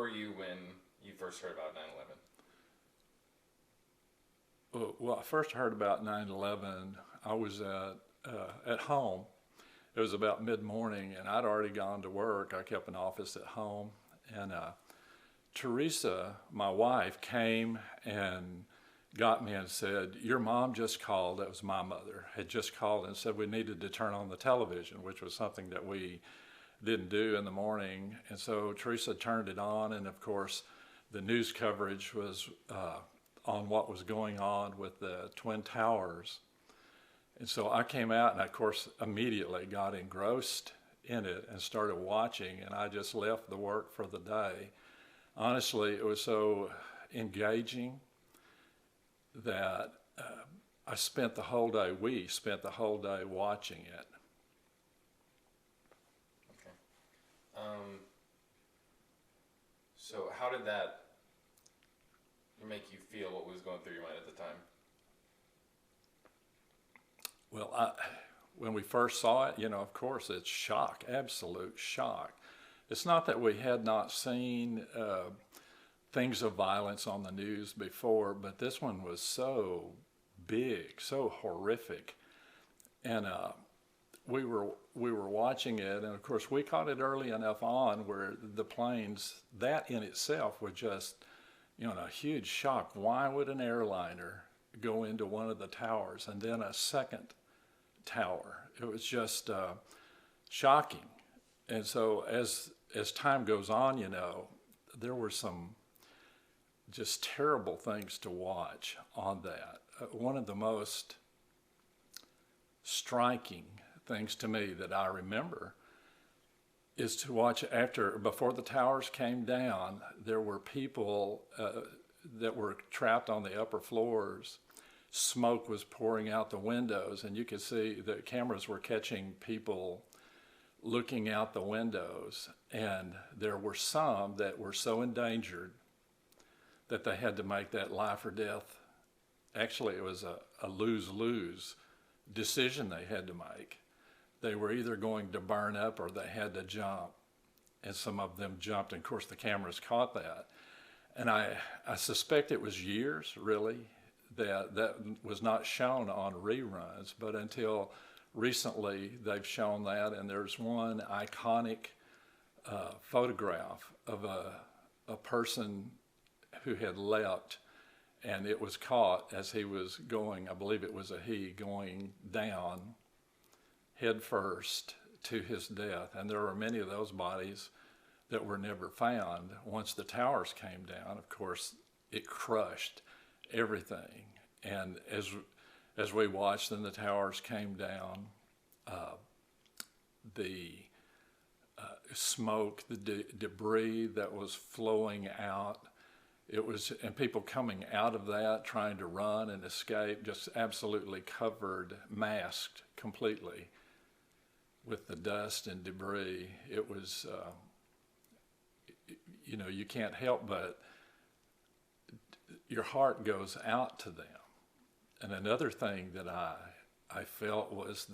were you when you first heard about 9/11? Well, I first heard about 9/11. I was at home. It was about mid-morning, and I'd already gone to work. I kept an office at home, and Teresa, my wife, came and got me and said, "Your mom just called." That was my mother, had just called and said we needed to turn on the television, which was something that we didn't do in the morning. And so Teresa turned it on, and of course the news coverage was on what was going on with the Twin Towers. And so I came out and I, of course, immediately got engrossed in it and started watching, and I just left the work for the day. Honestly, it was so engaging that we spent the whole day watching it. So how did that make you feel? What was going through your mind at the time? Well, when we first saw it, of course, it's shock, absolute shock. It's not that we had not seen things of violence on the news before, but this one was so big, so horrific. And we were watching it, and of course we caught it early enough on where the planes, that in itself was just, a huge shock. Why would an airliner go into one of the towers and then a second tower? It was just shocking. And so as time goes on, there were some just terrible things to watch on that. One of the most striking things to me that I remember is to watch before the towers came down, there were people that were trapped on the upper floors. Smoke was pouring out the windows, and you could see the cameras were catching people looking out the windows, and there were some that were so endangered that they had to make that life or death. Actually, it was a lose-lose decision they had to make. They were either going to burn up or they had to jump, and some of them jumped, and of course the cameras caught that. And I suspect it was years, really, that was not shown on reruns, but until recently they've shown that, and there's one iconic photograph of a person who had leapt, and it was caught as he was going, I believe it was a he, going down head first to his death. And there were many of those bodies that were never found. Once the towers came down, of course, it crushed everything. And as we watched and the towers came down, the smoke, the debris that was flowing out, and people coming out of that, trying to run and escape, just absolutely covered, masked completely with the dust and debris. It was, you can't help but your heart goes out to them. And another thing that I felt was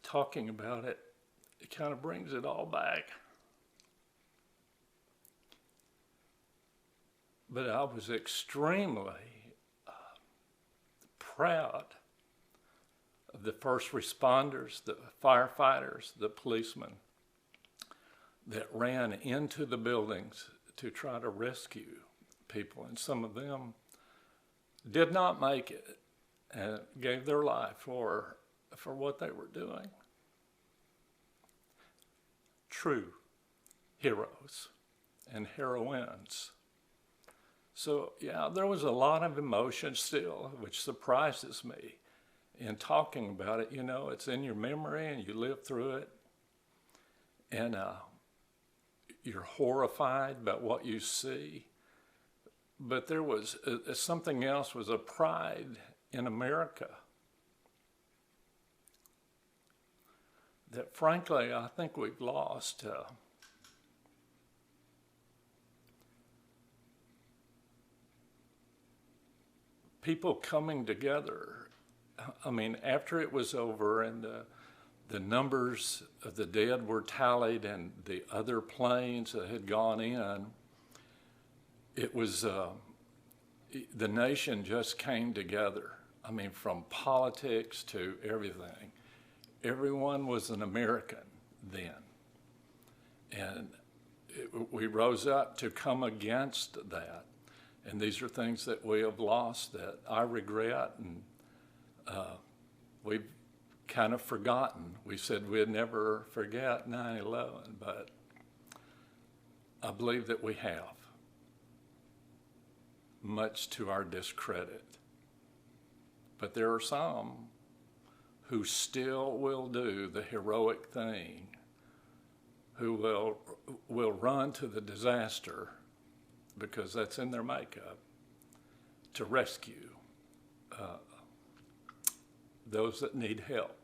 talking about it, it kind of brings it all back. But I was extremely proud of the first responders, the firefighters, the policemen that ran into the buildings to try to rescue people. And some of them did not make it and gave their life for what they were doing. True heroes and heroines. So yeah, there was a lot of emotion still, which surprises me in talking about it. It's in your memory and you live through it, and you're horrified about what you see. But there was something else, was a pride in America that frankly, I think we've lost. People coming together. I mean, after it was over and the numbers of the dead were tallied and the other planes that had gone in, it was, the nation just came together. I mean, from politics to everything. Everyone was an American then. And we rose up to come against that. And these are things that we have lost that I regret, and we've kind of forgotten. We said we'd never forget 9/11, but I believe that we have, much to our discredit. But there are some who still will do the heroic thing, who will run to the disaster, because that's in their makeup, to rescue those that need help.